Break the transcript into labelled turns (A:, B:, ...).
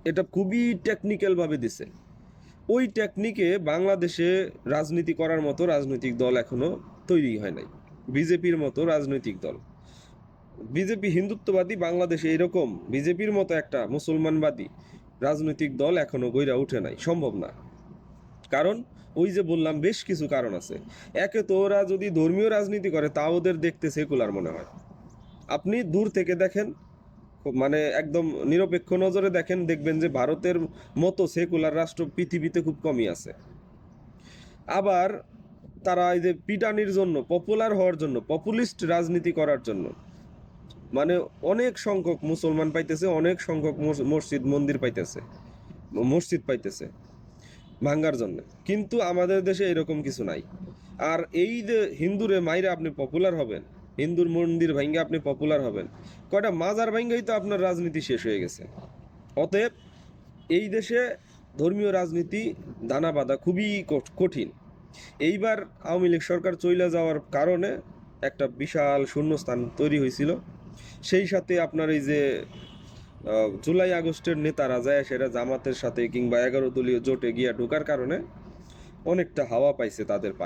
A: এটা খুবই টেকনিক্যালভাবে দিছে। ওই টেকনিকে বাংলাদেশে রাজনীতি করার মতো রাজনৈতিক দল এখনো তৈরি হয় নাই। বিজেপির মতো রাজনৈতিক দল, বিজেপি হিন্দুত্ববাদী, বাংলাদেশে এরকম বিজেপির মতো একটা মুসলমানবাদী রাজনৈতিক দল এখনো গইরা উঠে নাই, সম্ভব না। কারণ ওই যে বললাম বেশ কিছু কারণ আছে। একে তো ওরা যদি ধর্মীয় রাজনীতি করে তা ওদের দেখতে সেকুলার মনে হয়। আপনি দূর থেকে দেখেন, মানে একদম নিরপেক্ষ নজরে দেখেন, দেখবেন যে ভারতের মতো সেকুলার রাষ্ট্র পৃথিবীতে খুব কমই আছে। আবার তারা এই যে পিটানির জন্য, পপুলার হওয়ার জন্য, পপুলিস্ট রাজনীতি করার জন্য মানে অনেক সংখ্যক মুসলমান পাইতেছে, অনেক সংখ্যক মসজিদ মন্দির পাইতেছে, মসজিদ পাইতেছে ভাঙ্গার জন্য। কিন্তু আমাদের দেশে এরকম কিছু নাই। আর এই যে হিন্দুরে মাইরে আপনি পপুলার হবেন, হিন্দুর মন্দির ভাঙ্গে আপনি পপুলার হবেন, কয়টা মাজার ভাঙ্গেই তো আপনার রাজনীতি শেষ হয়ে গেছে। অতএব এই দেশে ধর্মীয় রাজনীতি দানা বাঁধা খুবই কঠিন। এইবার আওয়ামী লীগ সরকার চলে যাওয়ার কারণে একটা বিশাল শূন্যস্থান তৈরি হয়েছিল। সেই সাথে আপনার এই যে জুলাই আগস্টের নেতারা যায় সেটা জামাতের সাথে কিংবা 11 দলীয় জোটে গিয়া ঢোকার কারণে অনেকটা হাওয়া পাইছে তাদের পালে।